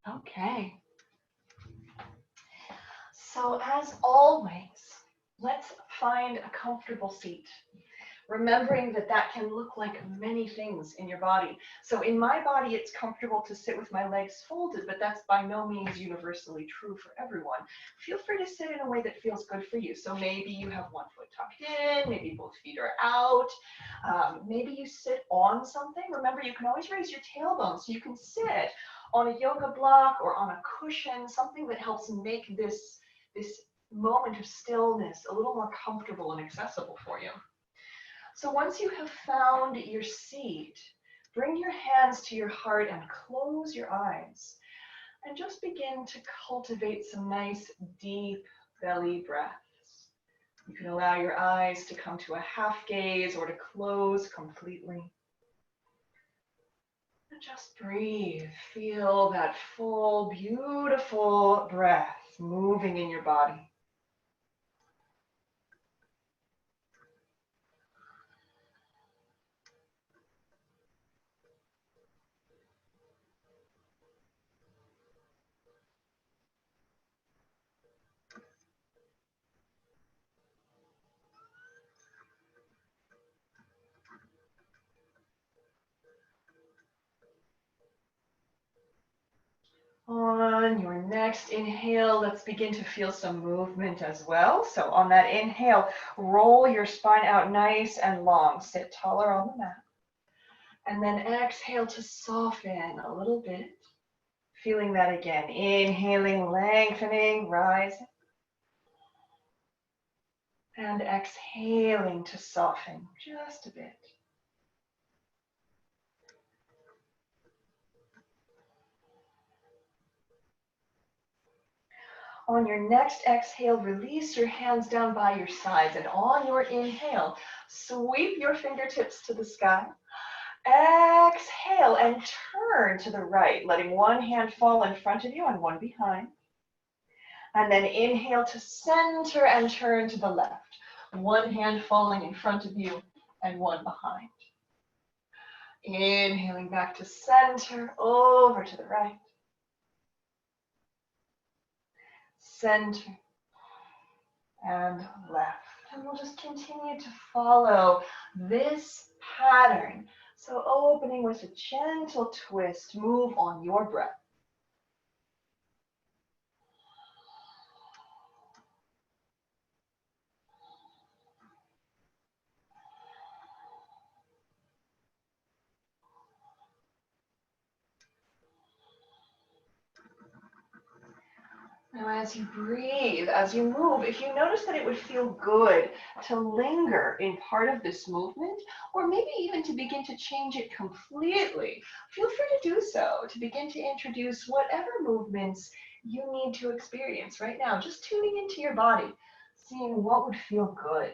Okay. So as always, let's find a comfortable seat. Remembering that that can look like many things in your body. So in my body, it's comfortable to sit with my legs folded, but that's by no means universally true for everyone. Feel free to sit in a way that feels good for you. So maybe you have one foot tucked in, maybe both feet are out. Maybe you sit on something. Remember, you can always raise your tailbone, so you can sit on a yoga block or on a cushion, something that helps make this moment of stillness a little more comfortable and accessible for you. So once you have found your seat, bring your hands to your heart and close your eyes. And just begin to cultivate some nice deep belly breaths. You can allow your eyes to come to a half gaze or to close completely. And just breathe. Feel that full, beautiful breath moving in your body. On your next inhale, let's begin to feel some movement as well. So on that inhale, roll your spine out nice and long. Sit taller on the mat. And then exhale to soften a little bit. Feeling that again. Inhaling, lengthening, rising. And exhaling to soften just a bit. On your next exhale, release your hands down by your sides. And on your inhale, sweep your fingertips to the sky. Exhale and turn to the right, letting one hand fall in front of you and one behind. And then inhale to center and turn to the left. One hand falling in front of you and one behind. Inhaling back to center, over to the right. Center and left. And we'll just continue to follow this pattern. So opening with a gentle twist, move on your breath. Now as you breathe, as you move, if you notice that it would feel good to linger in part of this movement, or maybe even to begin to change it completely, feel free to do so, to begin to introduce whatever movements you need to experience right now, just tuning into your body, seeing what would feel good.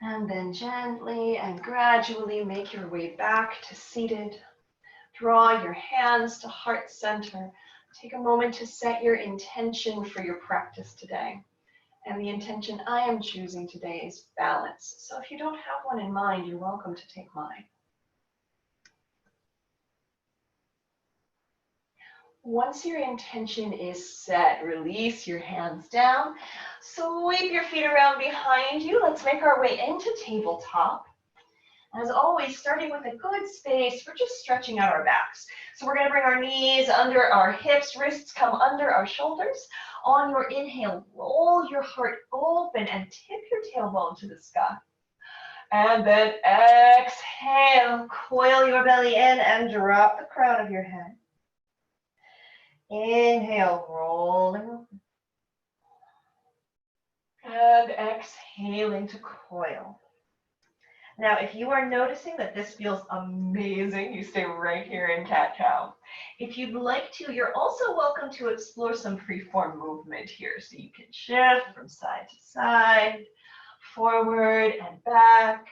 And then gently and gradually make your way back to seated. Draw your hands to heart center. Take a moment to set your intention for your practice today. And the intention I am choosing today is balance. So if you don't have one in mind, you're welcome to take mine. Once your intention is set, release your hands down. Sweep your feet around behind you. Let's make our way into tabletop. As always, starting with a good space, we're just stretching out our backs. So we're going to bring our knees under our hips, wrists come under our shoulders. On your inhale, roll your heart open and tip your tailbone to the sky. And then exhale, coil your belly in and drop the crown of your head. Inhale, rolling open. And exhaling to coil. Now, if you are noticing that this feels amazing, you stay right here in cat-cow. If you'd like to, you're also welcome to explore some free-form movement here. So you can shift from side to side, forward and back.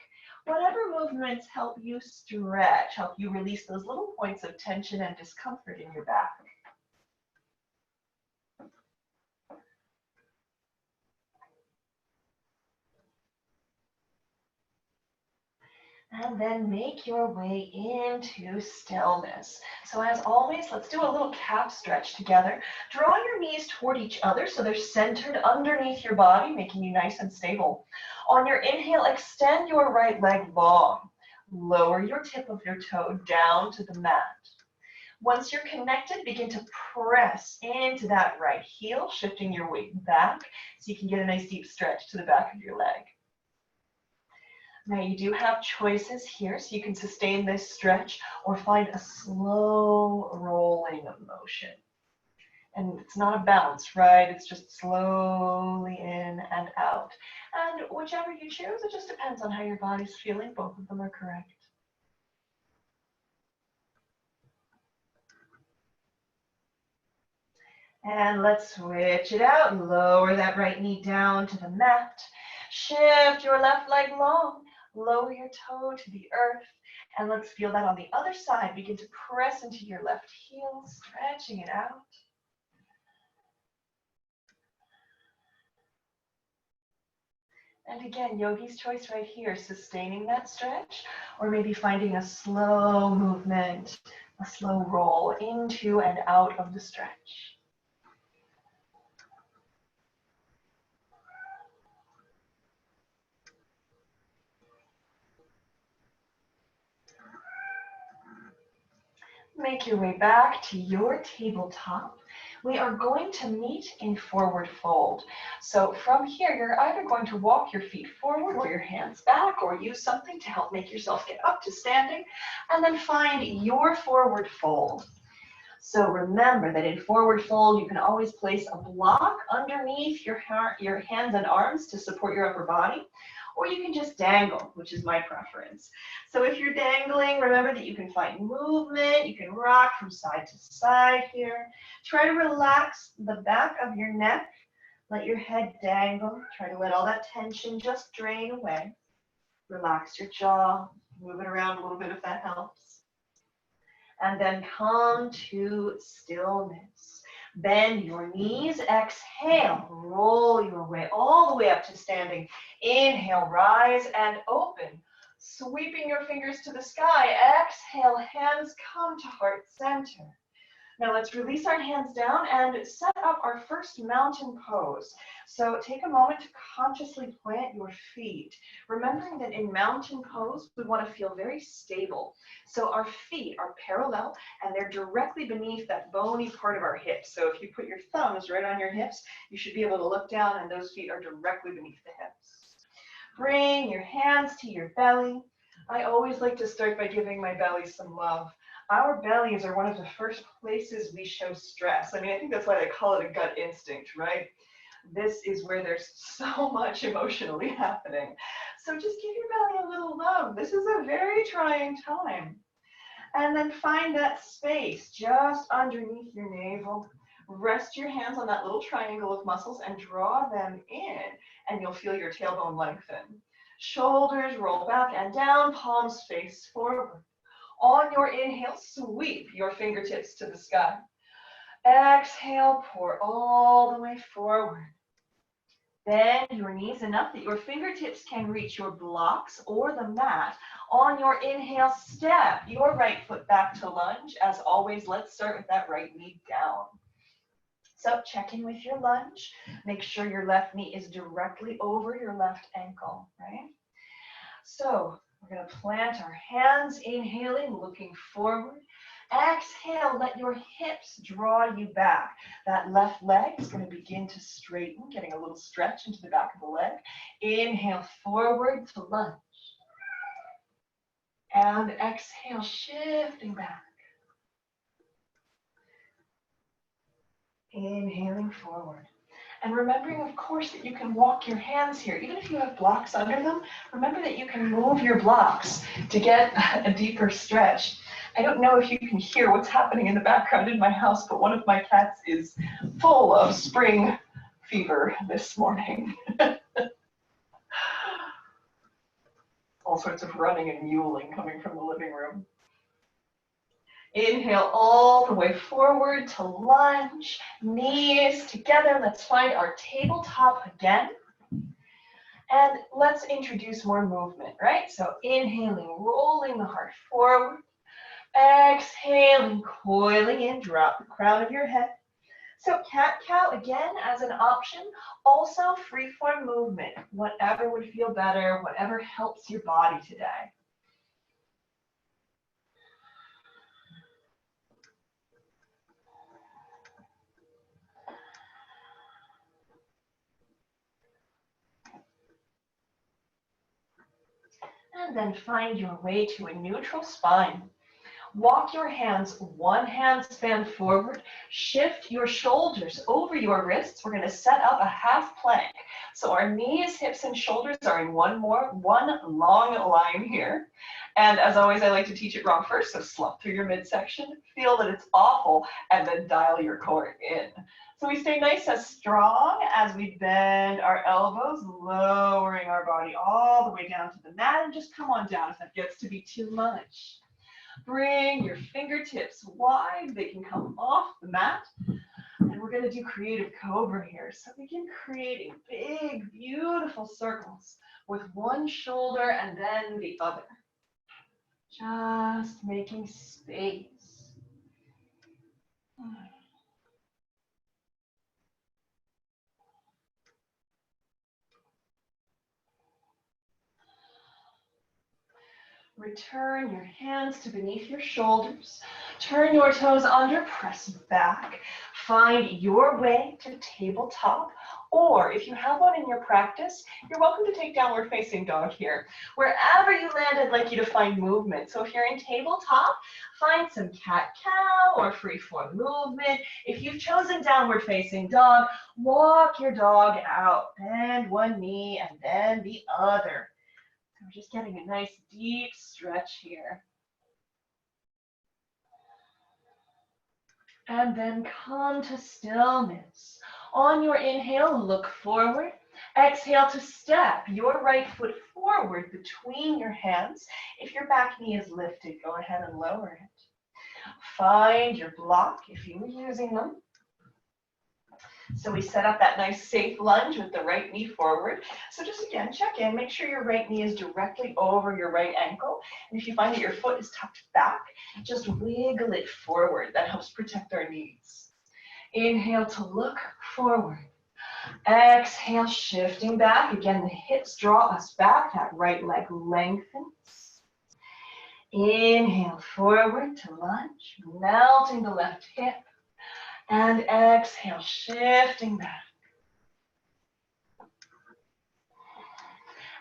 Whatever movements help you stretch, help you release those little points of tension and discomfort in your back. And then make your way into stillness. So as always, let's do a little calf stretch together. Draw your knees toward each other so they're centered underneath your body, making you nice and stable. On your inhale, extend your right leg long. Lower your tip of your toe down to the mat. Once you're connected, begin to press into that right heel, shifting your weight back so you can get a nice deep stretch to the back of your leg. Now you do have choices here, so you can sustain this stretch or find a slow rolling motion. And it's not a bounce, right? It's just slowly in and out. And whichever you choose, it just depends on how your body's feeling. Both of them are correct. And let's switch it out and lower that right knee down to the mat. Shift your left leg long. Lower your toe to the earth. And let's feel that on the other side. Begin to press into your left heel, stretching it out. And again, yogi's choice right here, sustaining that stretch, or maybe finding a slow movement, a slow roll into and out of the stretch. Make your way back to your tabletop. We are going to meet in forward fold. So from here, you're either going to walk your feet forward or your hands back, or use something to help make yourself get up to standing, and then find your forward fold. So remember that in forward fold, you can always place a block underneath your hands and arms to support your upper body, or you can just dangle, which is my preference. So if you're dangling, remember that you can find movement. You can rock from side to side here. Try to relax the back of your neck. Let your head dangle. Try to let all that tension just drain away. Relax your jaw. Move it around a little bit if that helps. And then come to stillness. Bend your knees, exhale, roll your way all the way up to standing. Inhale, rise and open. Sweeping your fingers to the sky. Exhale, hands come to heart center. Now let's release our hands down and set up our first mountain pose. So take a moment to consciously plant your feet, remembering that in mountain pose, we want to feel very stable. So our feet are parallel and they're directly beneath that bony part of our hips. So if you put your thumbs right on your hips, you should be able to look down and those feet are directly beneath the hips. Bring your hands to your belly. I always like to start by giving my belly some love. Our bellies are one of the first places we show stress. I mean, I think that's why they call it a gut instinct, right? This is where there's so much emotionally happening. So just give your belly a little love. This is a very trying time. And then find that space just underneath your navel. Rest your hands on that little triangle of muscles and draw them in, and you'll feel your tailbone lengthen. Shoulders roll back and down, palms face forward. On your inhale, sweep your fingertips to the sky. Exhale, pour all the way forward. Bend your knees enough that your fingertips can reach your blocks or the mat. On your inhale, step your right foot back to lunge. As always, let's start with that right knee down. So check in with your lunge. Make sure your left knee is directly over your left ankle, right? So we're going to plant our hands, inhaling, looking forward. Exhale, let your hips draw you back. That left leg is going to begin to straighten, getting a little stretch into the back of the leg. Inhale, forward to lunge. And exhale, shifting back. Inhaling forward. And remembering, of course, that you can walk your hands here. Even if you have blocks under them, remember that you can move your blocks to get a deeper stretch. I don't know if you can hear what's happening in the background in my house, but one of my cats is full of spring fever this morning. All sorts of running and mewling coming from the living room. Inhale all the way forward to lunge, knees together. Let's find our tabletop again. And let's introduce more movement, right? So inhaling, rolling the heart forward. Exhaling, coiling in, drop the crown of your head. So cat-cow again as an option. Also free-form movement, whatever would feel better, whatever helps your body today. And then find your way to a neutral spine. Walk your hands one handstand forward. Shift your shoulders over your wrists. We're going to set up a half plank. So our knees, hips, and shoulders are in one long line here. And as always, I like to teach it wrong first. So slump through your midsection. Feel that it's awful, and then dial your core in. So we stay nice and strong as we bend our elbows, lowering our body all the way down to the mat, and just come on down if that gets to be too much. Bring your fingertips wide. They can come off the mat. And we're going to do creative cobra here. So begin creating big, beautiful circles with one shoulder and then the other. Just making space. Return your hands to beneath your shoulders. Turn your toes under, press back. Find your way to tabletop, or if you have one in your practice, you're welcome to take downward facing dog here. Wherever you land, I'd like you to find movement. So if you're in tabletop, find some cat-cow or free-form movement. If you've chosen downward facing dog, walk your dog out. Bend one knee and then the other. We're just getting a nice deep stretch here. And then come to stillness. On your inhale, look forward. Exhale to step your right foot forward between your hands. If your back knee is lifted, go ahead and lower it. Find your block if you were using them. So we set up that nice safe lunge with the right knee forward. So just again, check in, make sure your right knee is directly over your right ankle. And if you find that your foot is tucked back, just wiggle it forward. That helps protect our knees. Inhale to look forward. Exhale, shifting back. Again, the hips draw us back. That right leg lengthens. Inhale forward to lunge, melting the left hip. And exhale, shifting back.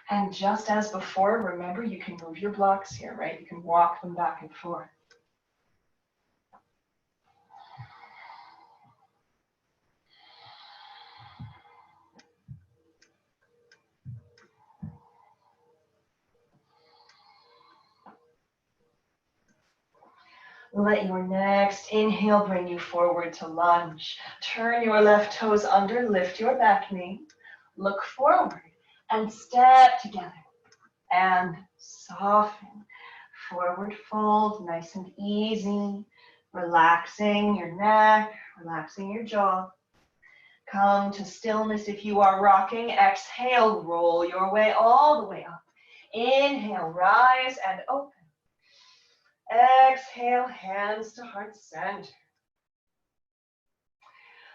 And just as before, remember you can move your blocks here, right? You can walk them back and forth. Let your next inhale bring you forward to lunge. Turn your left toes under, lift your back knee, look forward and step together and soften. Forward fold, nice and easy, relaxing your neck, relaxing your jaw. Come to stillness if you are rocking. Exhale, roll your way all the way up. Inhale, rise and open. Exhale, hands to heart center.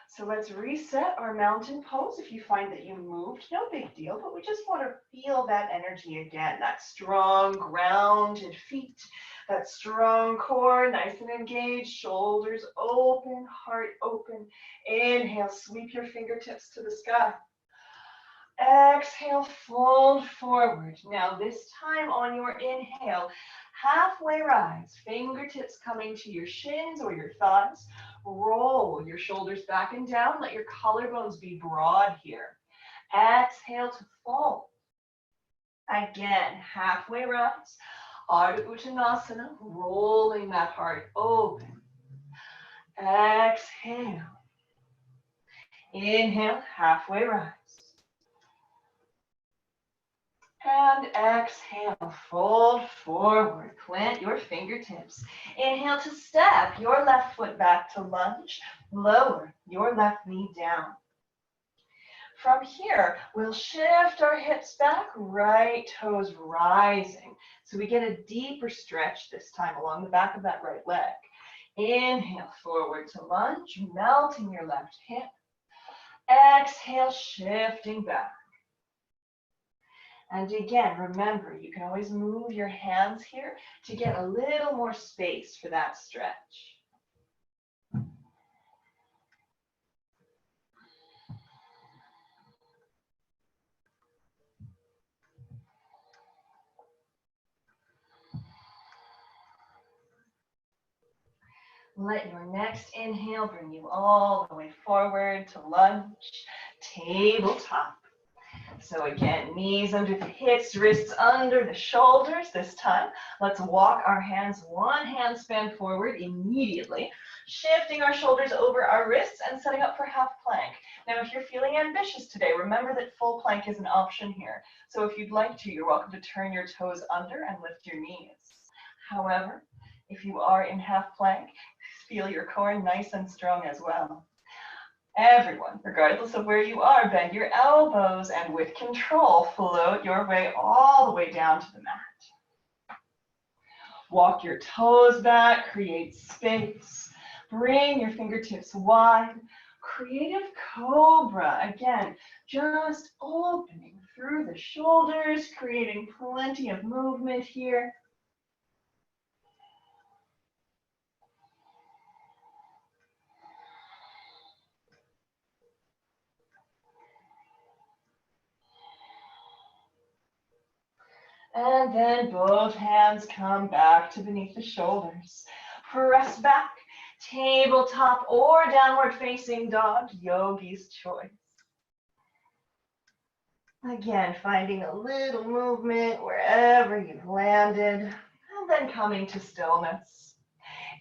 So let's reset our mountain pose. If you find that you moved, no big deal, but we just want to feel that energy again, that strong grounded feet, that strong core, nice and engaged, shoulders open, heart open. Inhale, sweep your fingertips to the sky. Exhale, fold forward. Now this time on your inhale, halfway rise, fingertips coming to your shins or your thighs. Roll your shoulders back and down. Let your collarbones be broad here. Exhale to fold. Again, halfway rise. Ardha Uttanasana, rolling that heart open. Exhale. Inhale, halfway rise. And exhale, fold forward, plant your fingertips. Inhale to step your left foot back to lunge. Lower your left knee down. From here, we'll shift our hips back, right toes rising. So we get a deeper stretch this time along the back of that right leg. Inhale, forward to lunge, melting your left hip. Exhale, shifting back. And again, remember, you can always move your hands here to get a little more space for that stretch. Let your next inhale bring you all the way forward to lunge, tabletop. So again, knees under the hips, wrists under the shoulders. This time, let's walk our hands one handspan forward immediately, shifting our shoulders over our wrists and setting up for half plank. Now, if you're feeling ambitious today, remember that full plank is an option here. So if you'd like to, you're welcome to turn your toes under and lift your knees. However, if you are in half plank, feel your core nice and strong as well. Everyone, regardless of where you are, bend your elbows and with control, float your way all the way down to the mat. Walk your toes back, create space. Bring your fingertips wide. Creative cobra. Again, just opening through the shoulders, creating plenty of movement here. And then both hands come back to beneath the shoulders. Press back, tabletop or downward facing dog, yogi's choice. Again, finding a little movement wherever you've landed, and then coming to stillness.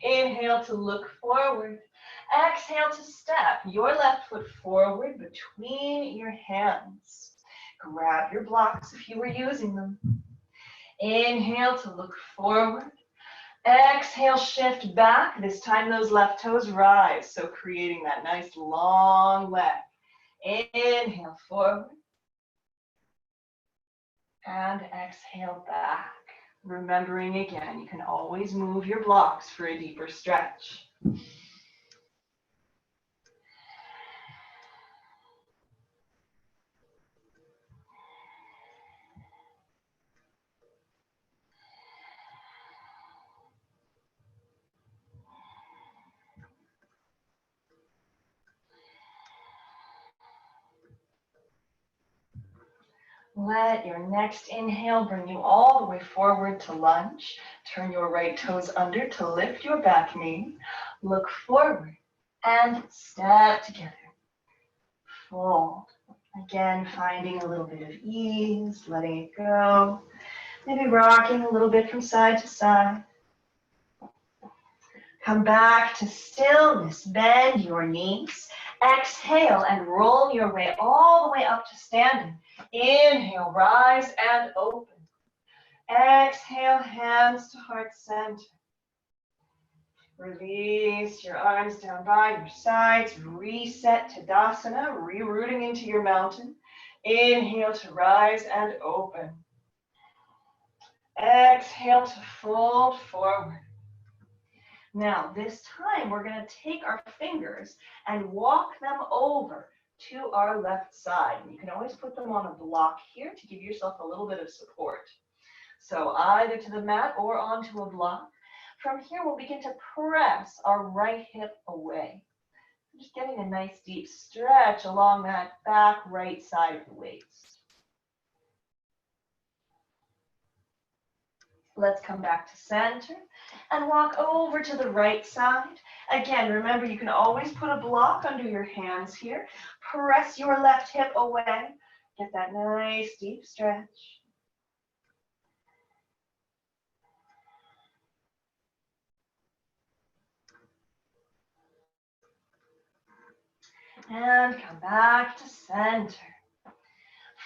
Inhale to look forward. Exhale to step your left foot forward between your hands. Grab your blocks if you were using them. Inhale to look forward. Exhale, shift back. This time those left toes rise, so creating that nice long leg. Inhale forward. And exhale back. Remembering again, you can always move your blocks for a deeper stretch. Let your next inhale bring you all the way forward to lunge. Turn your right toes under to lift your back knee. Look forward and step together. Fold. Again, finding a little bit of ease, letting it go. Maybe rocking a little bit from side to side. Come back to stillness. Bend your knees. Exhale and roll your way all the way up to standing. Inhale, rise and open. Exhale, hands to heart center. Release your arms down by your sides. Reset Tadasana, rerooting into your mountain. Inhale to rise and open. Exhale to fold forward. Now, this time we're going to take our fingers and walk them over to our left side. You can always put them on a block here to give yourself a little bit of support. So either to the mat or onto a block. From here, we'll begin to press our right hip away. Just getting a nice deep stretch along that back right side of the waist. Let's come back to center and walk over to the right side. Again, remember you can always put a block under your hands here. Press your left hip away. Get that nice deep stretch. And come back to center.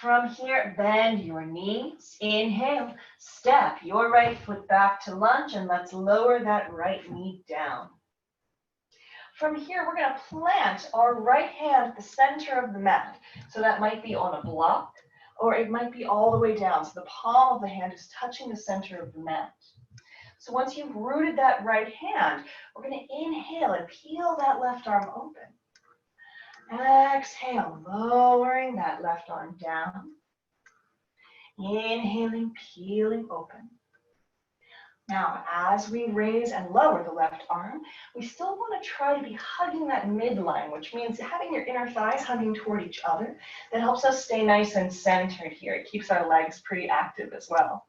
From here, bend your knees. Inhale, step your right foot back to lunge, and let's lower that right knee down. From here, we're going to plant our right hand at the center of the mat. So that might be on a block, or it might be all the way down. So the palm of the hand is touching the center of the mat. So once you've rooted that right hand, we're going to inhale and peel that left arm open. Exhale, lowering that left arm down. Inhaling, peeling open. Now, as we raise and lower the left arm, we still want to try to be hugging that midline, which means having your inner thighs hugging toward each other. That helps us stay nice and centered here. It keeps our legs pretty active as well.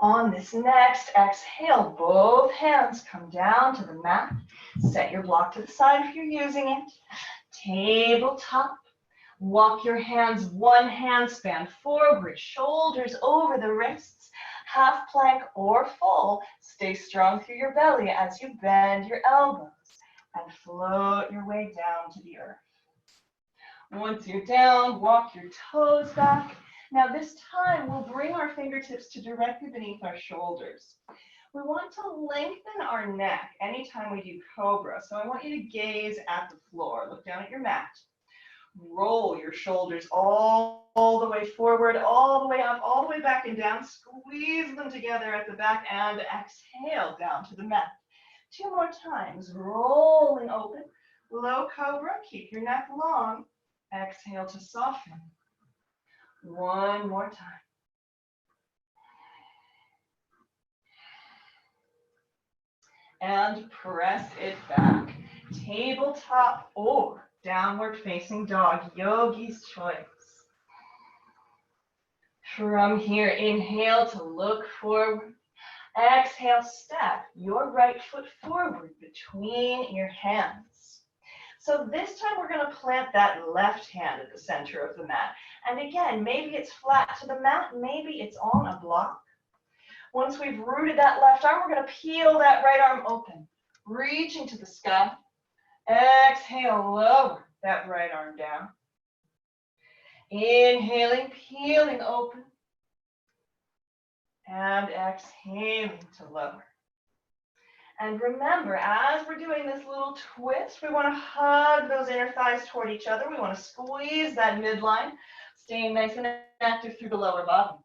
On this next exhale, both hands come down to the mat. Set your block to the side if you're using it. Tabletop. Walk your hands one handspan forward, shoulders over the wrists. Half plank or full. Stay strong through your belly as you bend your elbows and float your way down to the earth. Once you're down, walk your toes back. Now this time, we'll bring our fingertips to directly beneath our shoulders. We want to lengthen our neck anytime we do cobra. So I want you to gaze at the floor. Look down at your mat. Roll your shoulders all the way forward, all the way up, all the way back and down. Squeeze them together at the back and exhale down to the mat. 2 more times. Rolling open. Low cobra. Keep your neck long. Exhale to soften. 1 more time. And press it back. Tabletop or downward facing dog, yogi's choice. From here, inhale to look forward. Exhale, step your right foot forward between your hands. So this time we're going to plant that left hand at the center of the mat. And again, maybe it's flat to the mat, maybe it's on a block. Once we've rooted that left arm, we're going to peel that right arm open, reaching to the sky. Exhale, lower that right arm down. Inhaling, peeling open. And exhaling to lower. And remember, as we're doing this little twist, we want to hug those inner thighs toward each other. We want to squeeze that midline, staying nice and active through the lower body.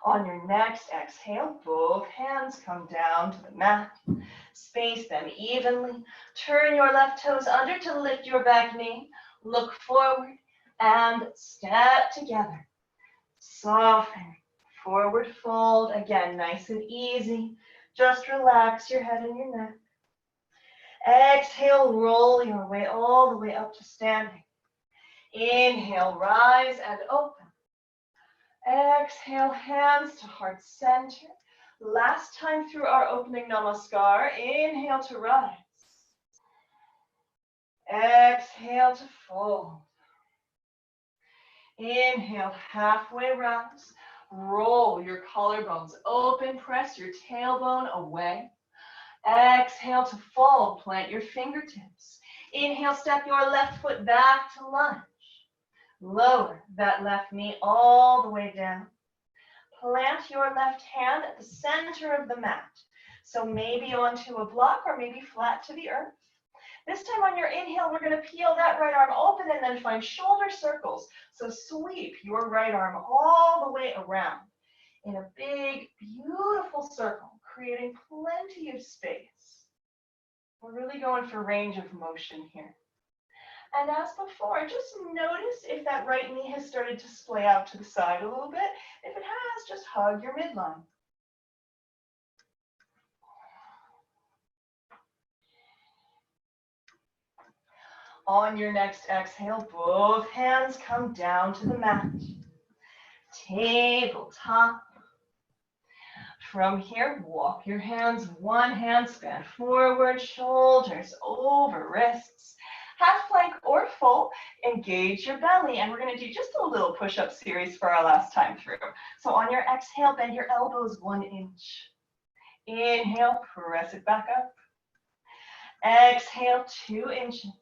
On your next exhale, both hands come down to the mat. Space them evenly. Turn your left toes under to lift your back knee. Look forward and step together. Soften. Forward fold. Again, nice and easy. Just relax your head and your neck. Exhale, roll your way all the way up to standing. Inhale, rise and open. Exhale, hands to heart center. Last time through our opening namaskar, inhale to rise. Exhale to fold. Inhale, halfway rise. Roll your collarbones open, press your tailbone away. Exhale to fold, plant your fingertips. Inhale, step your left foot back to lunge. Lower that left knee all the way down. Plant your left hand at the center of the mat. So maybe onto a block or maybe flat to the earth. This time on your inhale, we're going to peel that right arm open and then find shoulder circles. So sweep your right arm all the way around in a big, beautiful circle, creating plenty of space. We're really going for range of motion here. And as before, just notice if that right knee has started to splay out to the side a little bit. If it has, just hug your midline. On your next exhale, both hands come down to the mat. Tabletop. From here, walk your hands, one handspan forward, shoulders over wrists. Half plank or full, engage your belly. And we're going to do just a little push-up series for our last time through. So on your exhale, bend your elbows 1 inch. Inhale, press it back up. Exhale, 2 inches.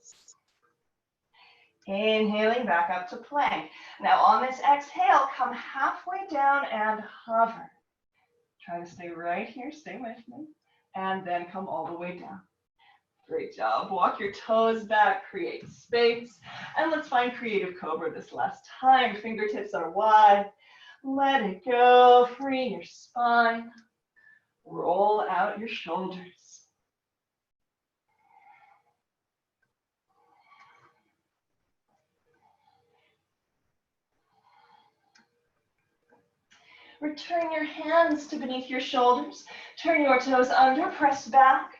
Inhaling back up to plank. Now on this exhale, come halfway down and hover. Try to stay right here, stay with me. And then come all the way down. Great job. Walk your toes back, create space. And let's find creative cobra this last time. Fingertips are wide. Let it go, free your spine. Roll out your shoulders. Return your hands to beneath your shoulders. Turn your toes under, press back.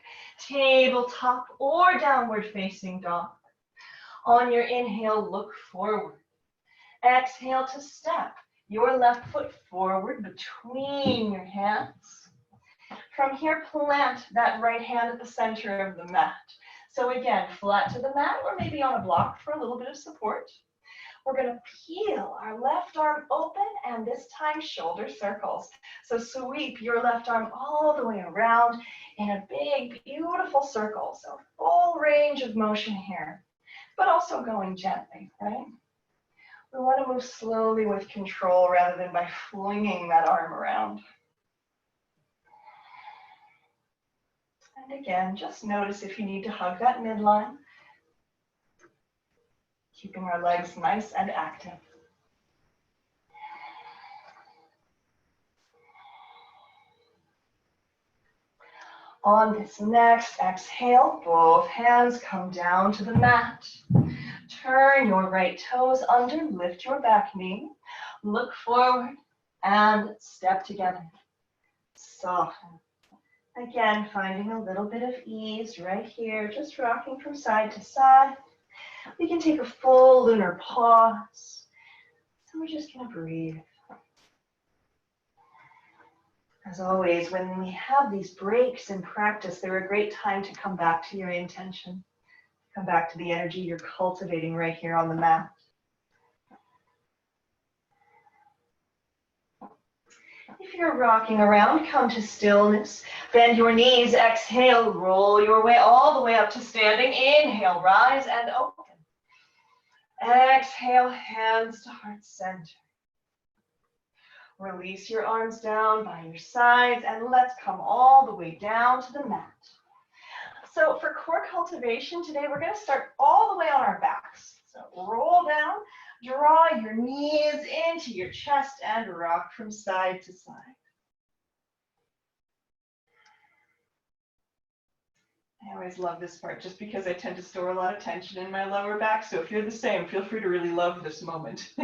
Tabletop or downward facing dog. On your inhale, look forward. Exhale to step your left foot forward between your hands. From here, plant that right hand at the center of the mat. So again, flat to the mat or maybe on a block for a little bit of support. We're going to peel our left arm open and this time shoulder circles. So sweep your left arm all the way around in a big, beautiful circle. So full range of motion here, but also going gently, right? We want to move slowly with control rather than by flinging that arm around. And again, just notice if you need to hug that midline. Keeping our legs nice and active. On this next exhale, both hands come down to the mat. Turn your right toes under, lift your back knee, look forward, and step together. Soften. Again, finding a little bit of ease right here, just rocking from side to side. We can take a full lunar pause. So we're just going to breathe. As always, when we have these breaks in practice, they're a great time to come back to your intention. Come back to the energy you're cultivating right here on the mat. If you're rocking around, come to stillness. Bend your knees, exhale, roll your way all the way up to standing. Inhale, rise and open. Exhale, hands to heart center. Release your arms down by your sides and let's come all the way down to the mat. So for core cultivation today, we're going to start all the way on our backs. So roll down, draw your knees into your chest and rock from side to side. I always love this part just because I tend to store a lot of tension in my lower back. So if you're the same, feel free to really love this moment.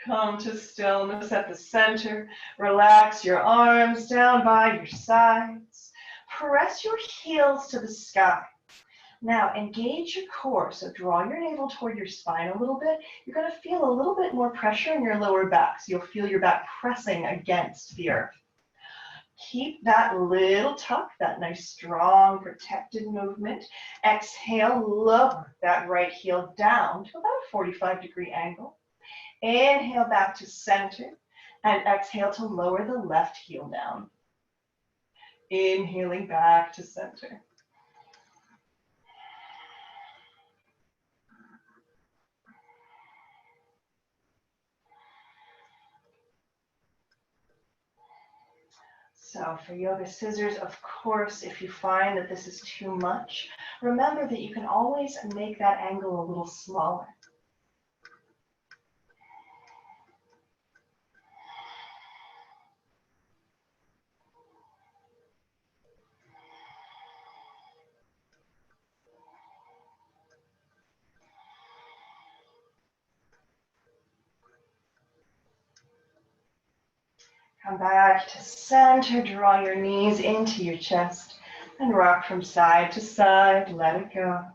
Come to stillness at the center. Relax your arms down by your sides. Press your heels to the sky. Now engage your core. So draw your navel toward your spine a little bit. You're going to feel a little bit more pressure in your lower back. So you'll feel your back pressing against the earth. Keep that little tuck, that nice, strong, protected movement. Exhale, lower that right heel down to about a 45-degree angle. Inhale back to center and exhale to lower the left heel down. Inhaling back to center. So for yoga scissors, of course, if you find that this is too much, remember that you can always make that angle a little smaller. Come back to center, draw your knees into your chest and rock from side to side, let it go.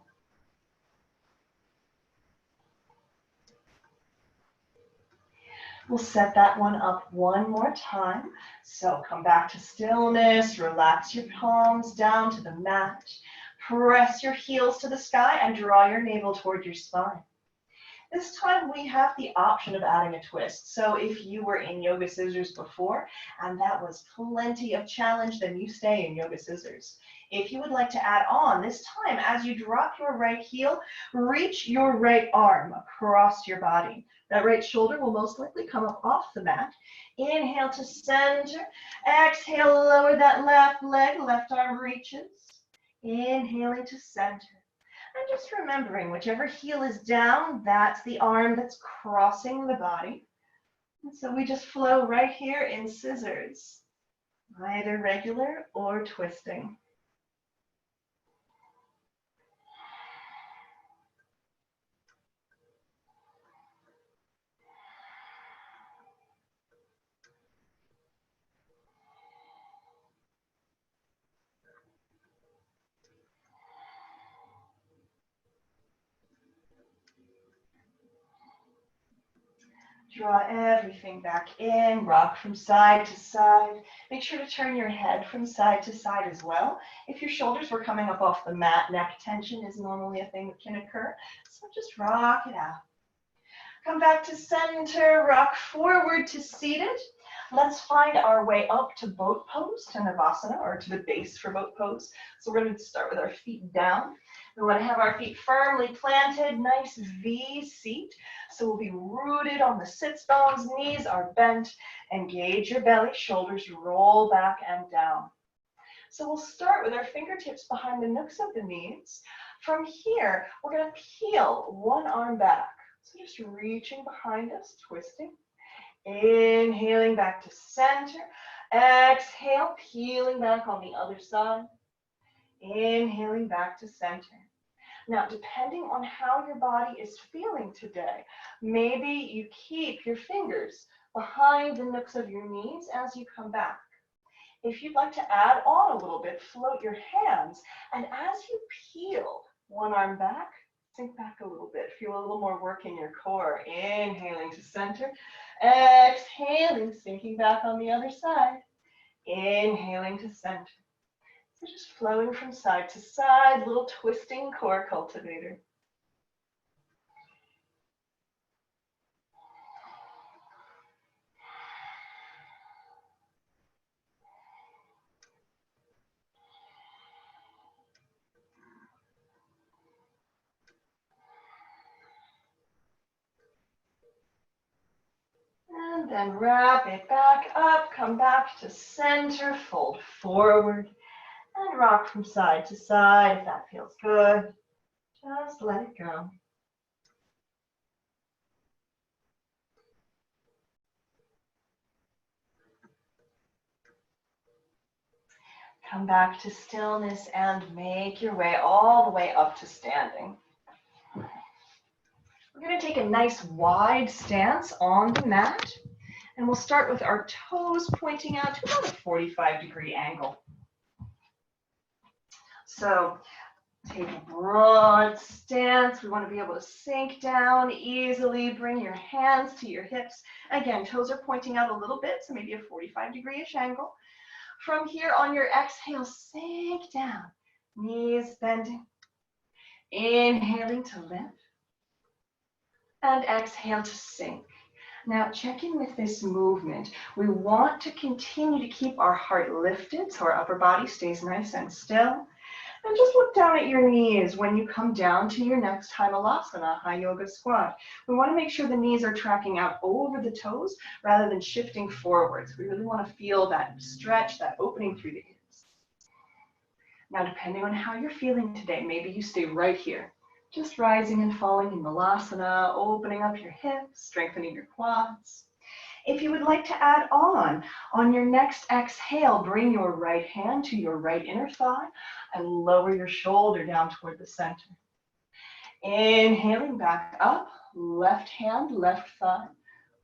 We'll set that one up one more time. So come back to stillness, relax your palms down to the mat, press your heels to the sky and draw your navel toward your spine. This time we have the option of adding a twist. So if you were in yoga scissors before and that was plenty of challenge, then you stay in yoga scissors. If you would like to add on this time, as you drop your right heel, reach your right arm across your body. That right shoulder will most likely come up off the mat. Inhale to center. Exhale, lower that left leg, left arm reaches. Inhaling to center. And just remembering, whichever heel is down, that's the arm that's crossing the body. And so we just flow right here in scissors, either regular or twisting. Draw everything back in, rock from side to side. Make sure to turn your head from side to side as well. If your shoulders were coming up off the mat, neck tension is normally a thing that can occur. So just rock it out. Come back to center, rock forward to seated. Let's find our way up to boat pose, to Navasana, or to the base for boat pose. So we're going to start with our feet down. We want to have our feet firmly planted, nice V seat. So we'll be rooted on the sits bones, knees are bent. Engage your belly, shoulders roll back and down. So we'll start with our fingertips behind the nooks of the knees. From here, we're going to peel one arm back. So just reaching behind us, twisting. Inhaling back to center. Exhale, peeling back on the other side. Inhaling back to center. Now, depending on how your body is feeling today, maybe you keep your fingers behind the nooks of your knees as you come back. If you'd like to add on a little bit, float your hands, and as you peel one arm back, sink back a little bit. Feel a little more work in your core. Inhaling to center. Exhaling, sinking back on the other side. Inhaling to center. So just flowing from side to side, little twisting core cultivator. And then wrap it back up, come back to center, fold forward, and rock from side to side if that feels good. Just let it go. Come back to stillness and make your way all the way up to standing. We're going to take a nice wide stance on the mat, and we'll start with our toes pointing out to about a 45-degree angle. So take a broad stance. We want to be able to sink down easily. Bring your hands to your hips. Again, toes are pointing out a little bit, so maybe a 45-degree-ish angle. From here, on your exhale, sink down. Knees bending. Inhaling to lift. And exhale to sink. Now check in with this movement. We want to continue to keep our heart lifted so our upper body stays nice and still. And just look down at your knees when you come down to your next Hamalasana, high yoga squat. We want to make sure the knees are tracking out over the toes rather than shifting forwards. We really want to feel that stretch, that opening through the hips. Now, depending on how you're feeling today, maybe you stay right here. Just rising and falling in Malasana, opening up your hips, strengthening your quads. If you would like to add on your next exhale, bring your right hand to your right inner thigh and lower your shoulder down toward the center. Inhaling back up, left hand, left thigh,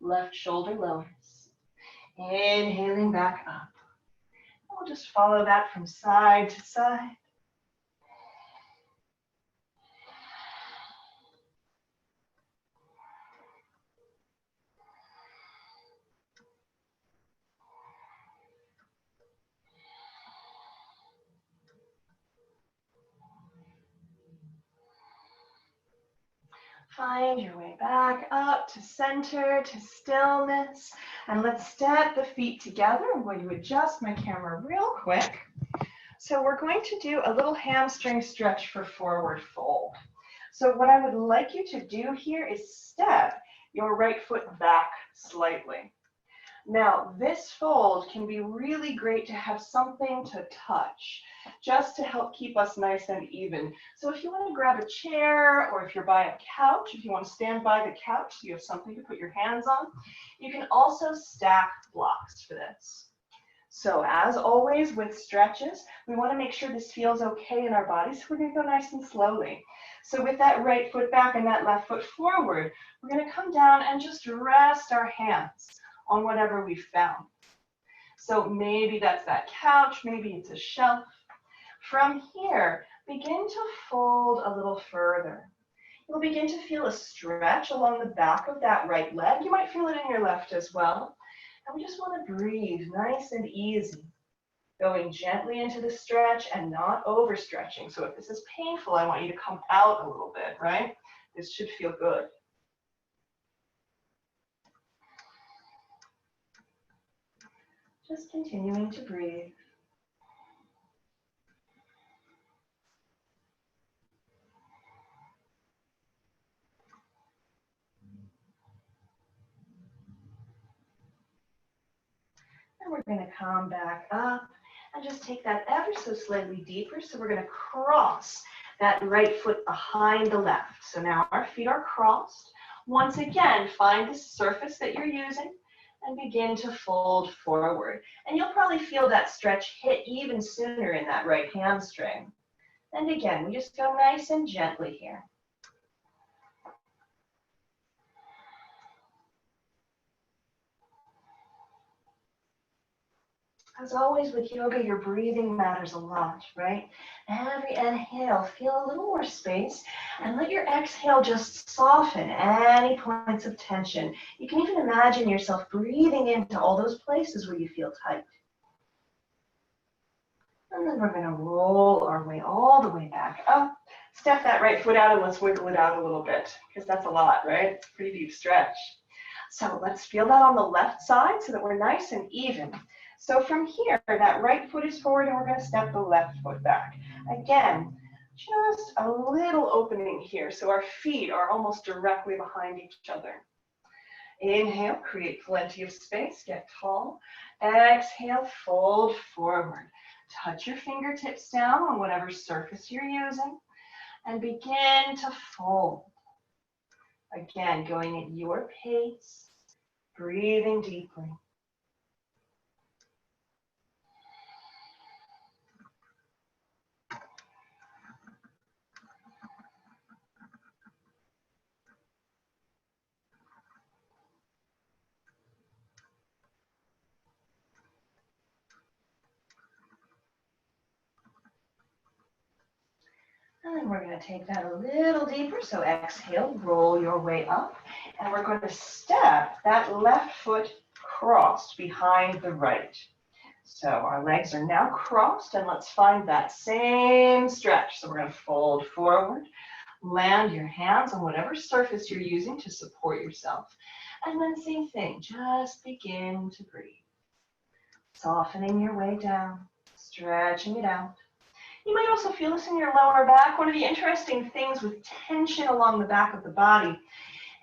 left shoulder lowers. Inhaling back up. We'll just follow that from side to side. Find your way back up to center, to stillness. And let's step the feet together. I'm going to adjust my camera real quick. So we're going to do a little hamstring stretch for forward fold. So what I would like you to do here is step your right foot back slightly. Now, this fold can be really great to have something to touch, just to help keep us nice and even. So if you want to grab a chair, or if you're by a couch, if you want to stand by the couch so you have something to put your hands on, you can also stack blocks for this. So as always with stretches, we want to make sure this feels okay in our bodies, so we're going to go nice and slowly. So with that right foot back and that left foot forward, we're going to come down and just rest our hands on whatever we found. So maybe that's that couch, maybe it's a shelf. From here, begin to fold a little further. You'll begin to feel a stretch along the back of that right leg. You might feel it in your left as well. And we just want to breathe nice and easy, going gently into the stretch and not overstretching. So if this is painful, I want you to come out a little bit, right? This should feel good. Just continuing to breathe. And we're going to come back up and just take that ever so slightly deeper. So we're going to cross that right foot behind the left. So now our feet are crossed. Once again, find the surface that you're using and begin to fold forward. And you'll probably feel that stretch hit even sooner in that right hamstring. And again, we just go nice and gently here. As always with yoga, your breathing matters a lot, right? Every inhale, feel a little more space, and let your exhale just soften any points of tension. You can even imagine yourself breathing into all those places where you feel tight. And then we're going to roll our way all the way back up. Step that right foot out and let's wiggle it out a little bit, because that's a lot, right? It's a pretty deep stretch. So let's feel that on the left side so that we're nice and even. So from here, that right foot is forward and we're going to step the left foot back. Again, just a little opening here so our feet are almost directly behind each other. Inhale, create plenty of space, get tall. Exhale, fold forward. Touch your fingertips down on whatever surface you're using and begin to fold. Again, going at your pace, breathing deeply. And then we're going to take that a little deeper. So exhale, roll your way up. And we're going to step that left foot crossed behind the right. So our legs are now crossed, and let's find that same stretch. So we're going to fold forward, land your hands on whatever surface you're using to support yourself. And then same thing, just begin to breathe. Softening your way down, stretching it out. You might also feel this in your lower back. One of the interesting things with tension along the back of the body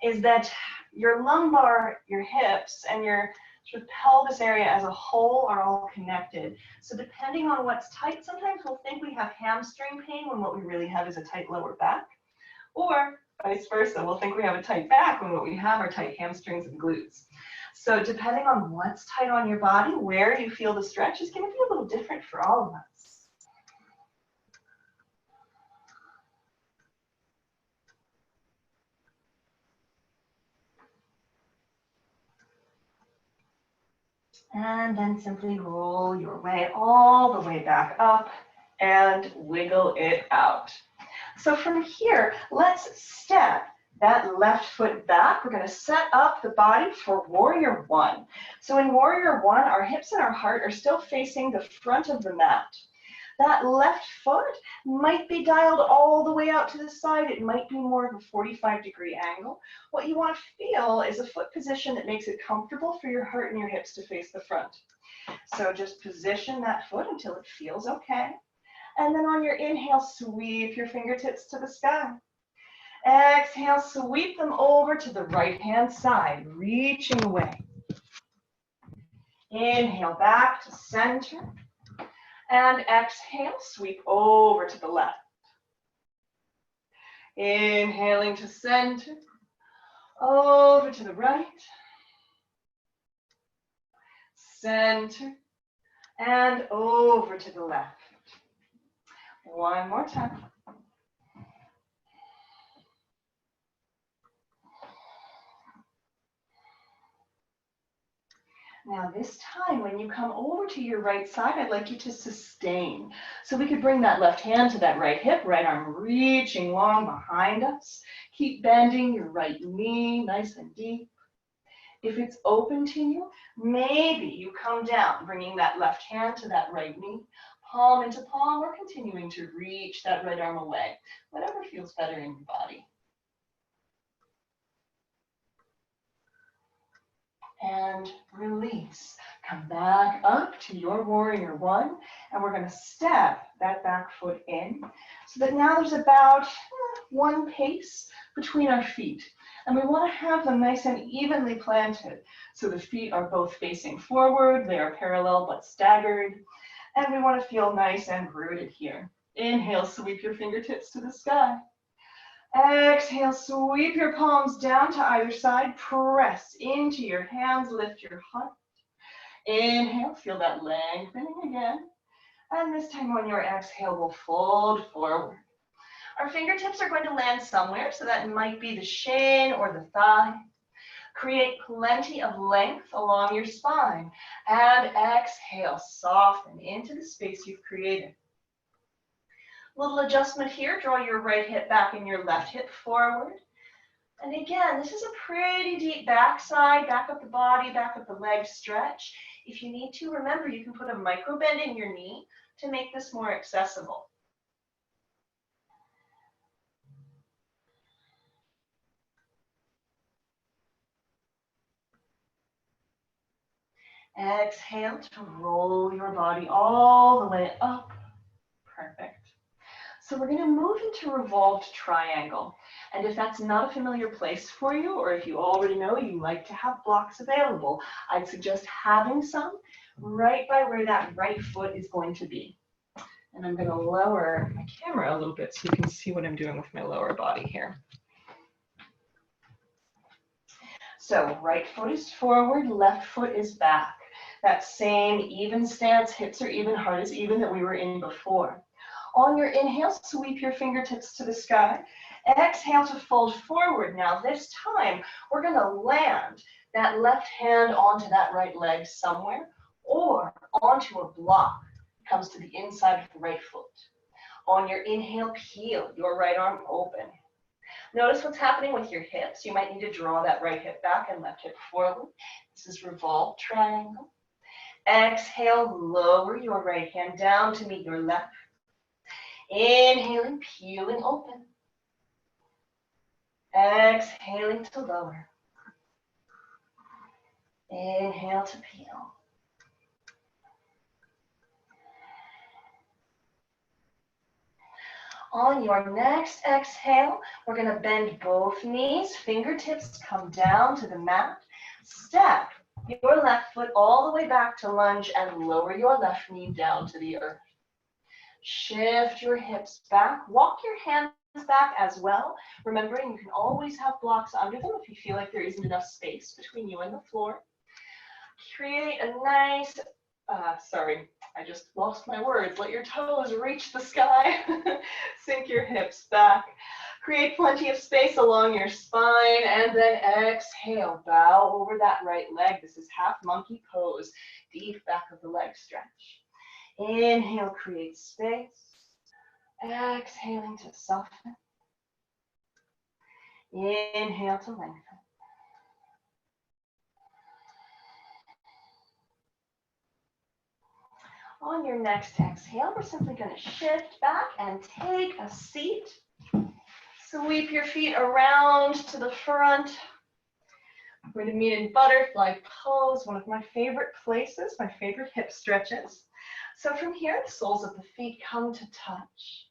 is that your lumbar, your hips, and your sort of pelvis area as a whole are all connected. So depending on what's tight, sometimes we'll think we have hamstring pain when what we really have is a tight lower back. Or vice versa, we'll think we have a tight back when what we have are tight hamstrings and glutes. So depending on what's tight on your body, where you feel the stretch is going to be a little different for all of us. And then simply roll your way all the way back up and wiggle it out. So from here, let's step that left foot back. We're going to set up the body for warrior one. So in warrior one, our hips and our heart are still facing the front of the mat. That left foot might be dialed all the way out to the side. It might be more of a 45-degree angle. What you want to feel is a foot position that makes it comfortable for your heart and your hips to face the front. So just position that foot until it feels okay. And then on your inhale, sweep your fingertips to the sky. Exhale, sweep them over to the right-hand side, reaching away. Inhale back to center. And exhale, sweep over to the left. Inhaling to center, over to the right. Center, and over to the left. One more time. Now this time, when you come over to your right side, I'd like you to sustain. So we could bring that left hand to that right hip, right arm reaching long behind us. Keep bending your right knee nice and deep. If it's open to you, maybe you come down, bringing that left hand to that right knee, palm into palm, or continuing to reach that right arm away, whatever feels better in your body. And release. Come back up to your warrior one, and we're going to step that back foot in so that now there's about one pace between our feet. And we want to have them nice and evenly planted. So the feet are both facing forward, they are parallel but staggered. And we want to feel nice and rooted here. Inhale, sweep your fingertips to the sky. Exhale, sweep your palms down to either side, press into your hands, lift your heart. Inhale, feel that lengthening again. And this time on your exhale, we'll fold forward. Our fingertips are going to land somewhere, so that might be the shin or the thigh. Create plenty of length along your spine. And exhale, soften into the space you've created. Little adjustment here, draw your right hip back and your left hip forward. And again, this is a pretty deep backside, back up the body, back up the leg stretch. If you need to, remember you can put a micro bend in your knee to make this more accessible. Exhale to roll your body all the way up. Perfect. So we're going to move into revolved triangle. And if that's not a familiar place for you, or if you already know you like to have blocks available, I'd suggest having some right by where that right foot is going to be. And I'm going to lower my camera a little bit so you can see what I'm doing with my lower body here. So right foot is forward, left foot is back. That same even stance, hips are even, heart is even that we were in before. On your inhale, sweep your fingertips to the sky. Exhale to fold forward. Now this time, we're going to land that left hand onto that right leg somewhere or onto a block. It comes to the inside of the right foot. On your inhale, peel your right arm open. Notice what's happening with your hips. You might need to draw that right hip back and left hip forward. This is revolved triangle. Exhale, lower your right hand down to meet your left. Inhaling, peeling open. Exhaling to lower. Inhale to peel. On your next exhale, we're going to bend both knees. Fingertips come down to the mat. Step your left foot all the way back to lunge and lower your left knee down to the earth. Shift your hips back. Walk your hands back as well. Remembering you can always have blocks under them if you feel like there isn't enough space between you and the floor. Create a nice Sorry, I just lost my words. Let your toes reach the sky. Sink your hips back. Create plenty of space along your spine, and then exhale. Bow over that right leg. This is half monkey pose. Deep back of the leg stretch. Inhale, create space. Exhaling to soften. Inhale to lengthen. On your next exhale, we're simply going to shift back and take a seat. Sweep your feet around to the front. We're going to meet in butterfly pose, one of my favorite places, my favorite hip stretches. So from here, the soles of the feet come to touch.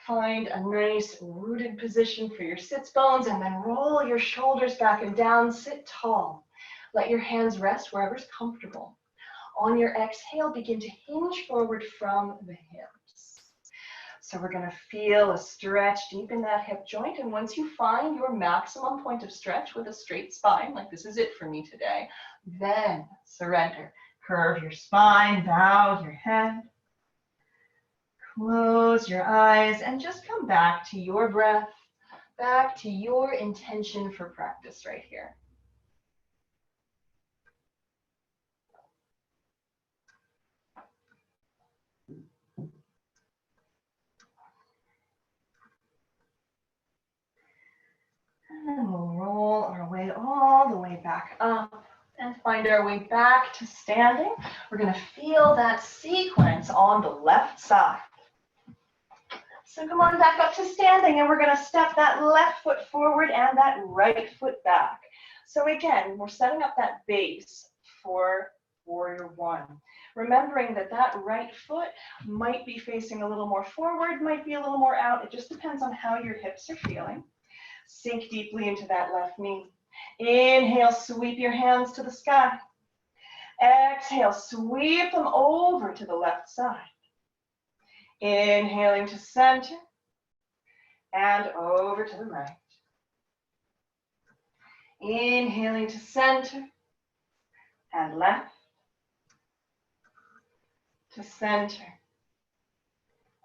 Find a nice rooted position for your sits bones, and then roll your shoulders back and down. Sit tall. Let your hands rest wherever's comfortable. On your exhale, begin to hinge forward from the hips. So we're going to feel a stretch deep in that hip joint. And once you find your maximum point of stretch with a straight spine, like this is it for me today, then surrender. Curve your spine, bow your head. Close your eyes and just come back to your breath, back to your intention for practice right here. And we'll roll our way all the way back up and find our way back to standing. We're going to feel that sequence on the left side. So come on back up to standing, and we're going to step that left foot forward and that right foot back. So again, we're setting up that base for warrior one. Remembering that that right foot might be facing a little more forward, might be a little more out. It just depends on how your hips are feeling. Sink deeply into that left knee. Inhale, sweep your hands to the sky. Exhale, sweep them over to the left side. Inhaling to center and over to the right. Inhaling to center and left to center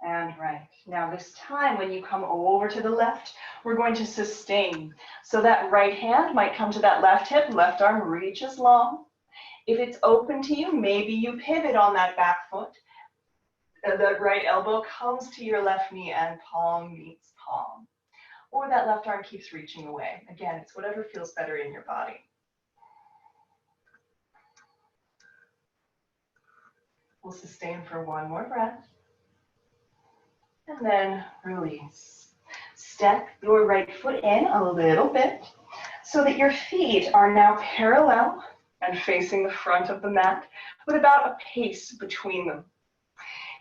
and right. Now this time when you come over to the left, we're going to sustain. So that right hand might come to that left hip, left arm reaches long. If it's open to you, maybe you pivot on that back foot. The right elbow comes to your left knee and palm meets palm. Or that left arm keeps reaching away. Again, it's whatever feels better in your body. We'll sustain for one more breath. And then release. Step your right foot in a little bit so that your feet are now parallel and facing the front of the mat with about a pace between them.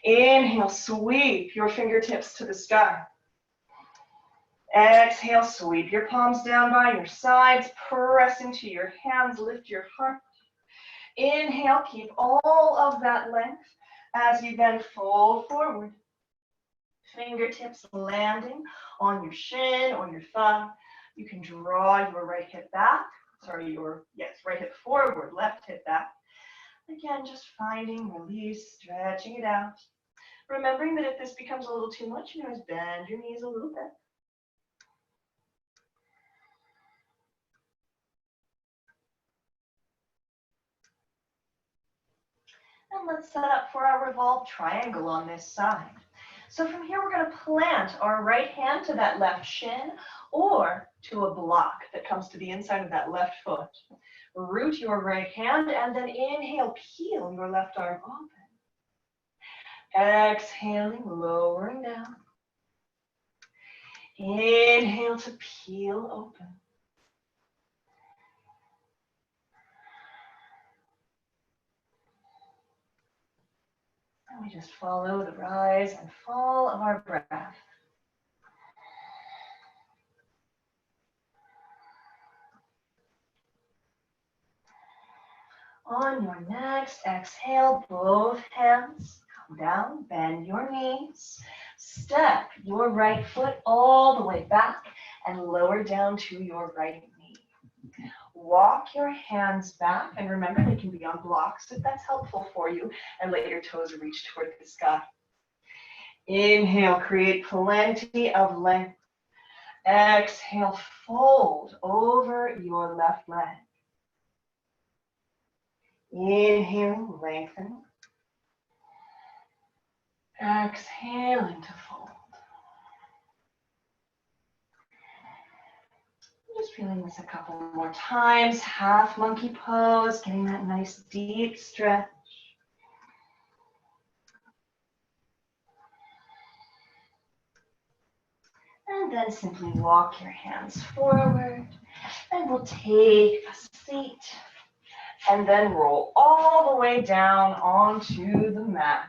Inhale, sweep your fingertips to the sky. Exhale, sweep your palms down by your sides, press into your hands, lift your heart. Inhale, keep all of that length as you then fold forward. Fingertips landing on your shin or your thigh. You can draw your right hip back. Right hip forward, left hip back. Again, just finding release, stretching it out. Remembering that if this becomes a little too much, you can always bend your knees a little bit. And let's set up for our revolved triangle on this side. So from here, we're going to plant our right hand to that left shin or to a block that comes to the inside of that left foot. Root your right hand and then inhale, peel your left arm open. Exhaling, lowering down. Inhale to peel open. And we just follow the rise and fall of our breath. On your next exhale, both hands come down, bend your knees. Step your right foot all the way back and lower down to your right knee. walk your hands back, and remember they can be on blocks if that's helpful for you, and let your toes reach toward the sky. Inhale, create plenty of length. Exhale, fold over your left leg. Inhale, lengthen. Exhaling to fold. Just feeling this a couple more times. Half monkey pose, getting that nice deep stretch. And then simply walk your hands forward. And we'll take a seat. And then roll all the way down onto the mat.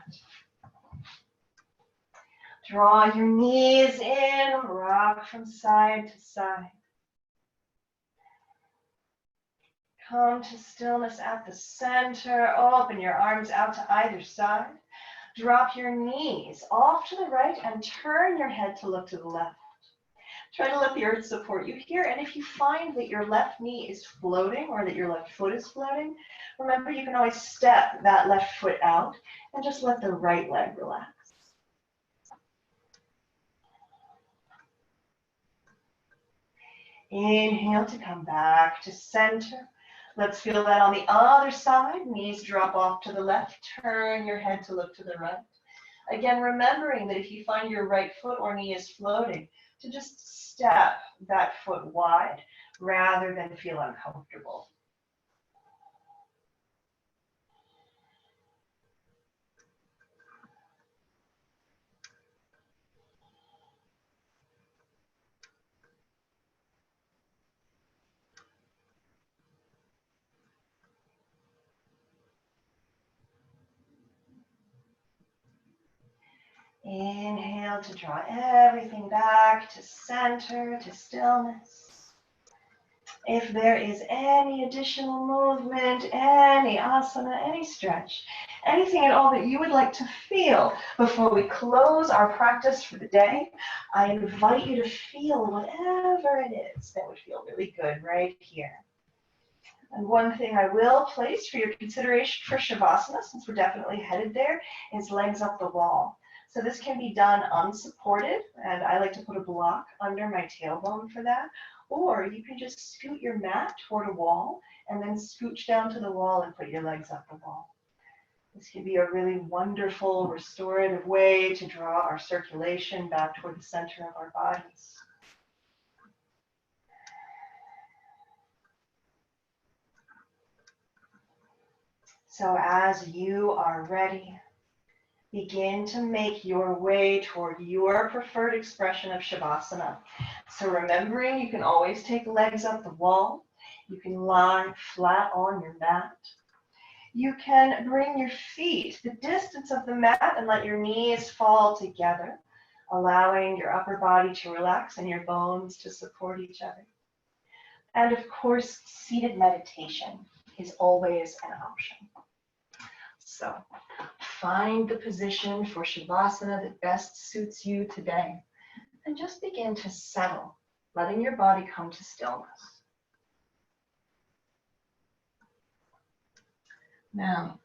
Draw your knees in, rock from side to side. Come to stillness at the center. Open your arms out to either side. Drop your knees off to the right and turn your head to look to the left. Try to let the earth support you here. And if you find that your left knee is floating or that your left foot is floating, remember you can always step that left foot out and just let the right leg relax. Inhale to come back to center. Let's feel that on the other side. Knees drop off to the left. Turn your head to look to the right. Again, remembering that if you find your right foot or knee is floating, to just step that foot wide rather than feel uncomfortable. Inhale to draw everything back to center, to stillness. If there is any additional movement, any asana, any stretch, anything at all that you would like to feel before we close our practice for the day, I invite you to feel whatever it is that would feel really good right here. And one thing I will place for your consideration for Shavasana, since we're definitely headed there, is legs up the wall. So this can be done unsupported, and I like to put a block under my tailbone for that. Or you can just scoot your mat toward a wall and then scooch down to the wall and put your legs up the wall. This can be a really wonderful restorative way to draw our circulation back toward the center of our bodies. So as you are ready, begin to make your way toward your preferred expression of Shavasana. So remembering you can always take legs up the wall. You can lie flat on your mat. You can bring your feet the distance of the mat and let your knees fall together, allowing your upper body to relax and your bones to support each other. And of course, seated meditation is always an option. So find the position for Shavasana that best suits you today, and just begin to settle, letting your body come to stillness. Now,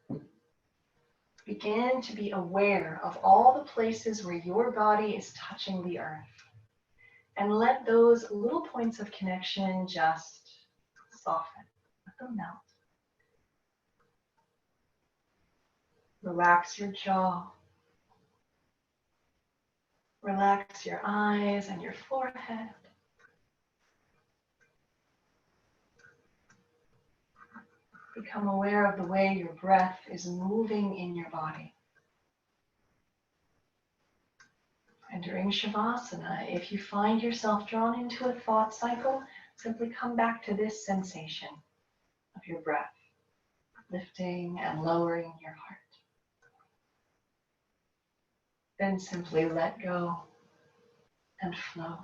begin to be aware of all the places where your body is touching the earth, and let those little points of connection just soften, let them melt. Relax your jaw. Relax your eyes and your forehead. Become aware of the way your breath is moving in your body. And during Shavasana, if you find yourself drawn into a thought cycle, simply come back to this sensation of your breath, lifting and lowering your heart. Then simply let go and float.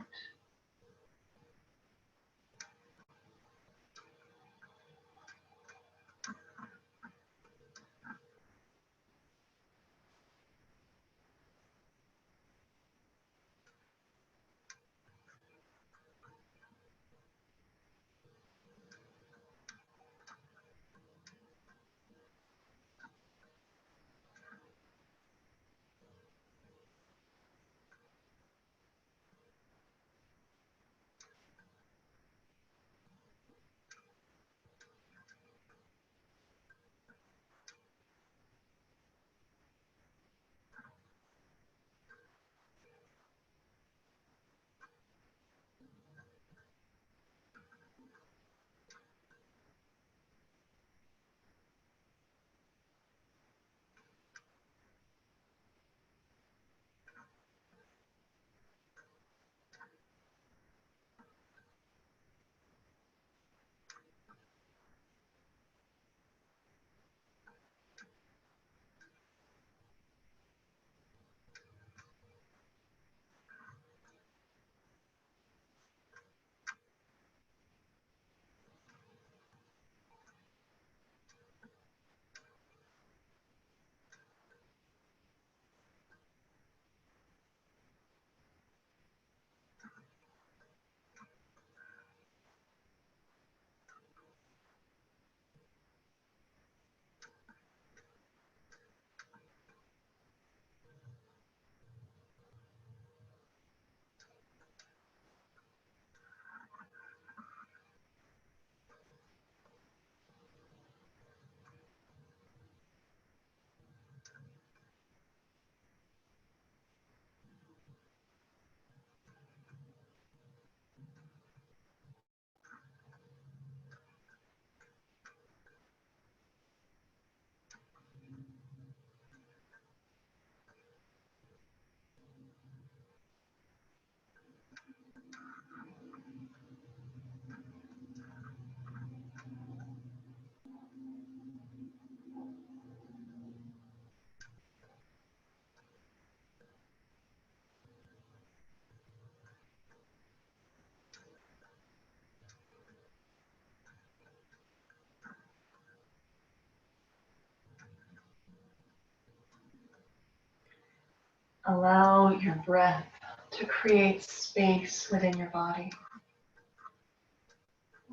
Allow your breath to create space within your body.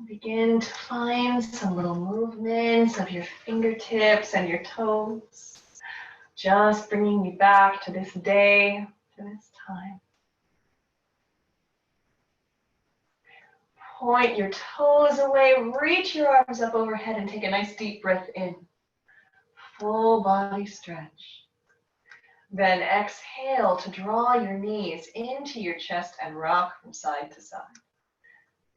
Begin to find some little movements of your fingertips and your toes, just bringing you back to this day, to this time. Point your toes away, reach your arms up overhead and take a nice deep breath in. Full body stretch. Then exhale to draw your knees into your chest and rock from side to side.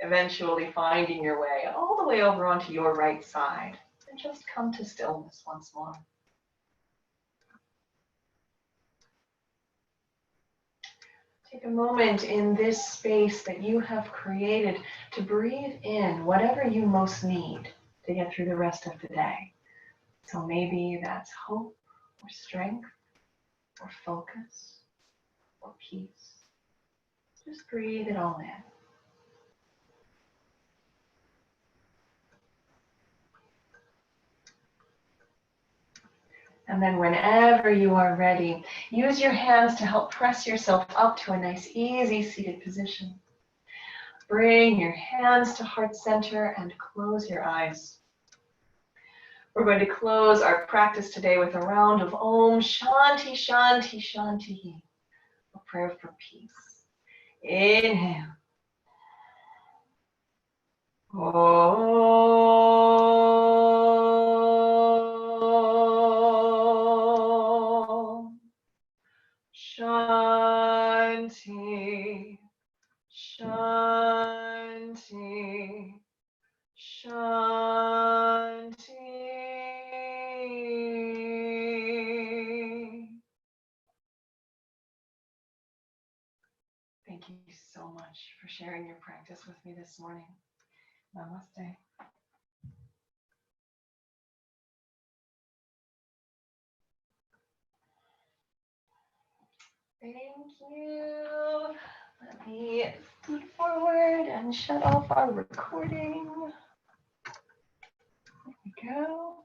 Eventually finding your way all the way over onto your right side. And just come to stillness once more. Take a moment in this space that you have created to breathe in whatever you most need to get through the rest of the day. So maybe that's hope or strength or focus or peace. Just breathe it all in. And then whenever you are ready, use your hands to help press yourself up to a nice, easy seated position. Bring your hands to heart center and close your eyes. We're going to close our practice today with a round of Om Shanti Shanti Shanti, a prayer for peace. Inhale. Om Shanti Shanti Shanti. Thank you so much for sharing your practice with me this morning. Namaste. Thank you. Let me scoot forward and shut off our recording. There we go.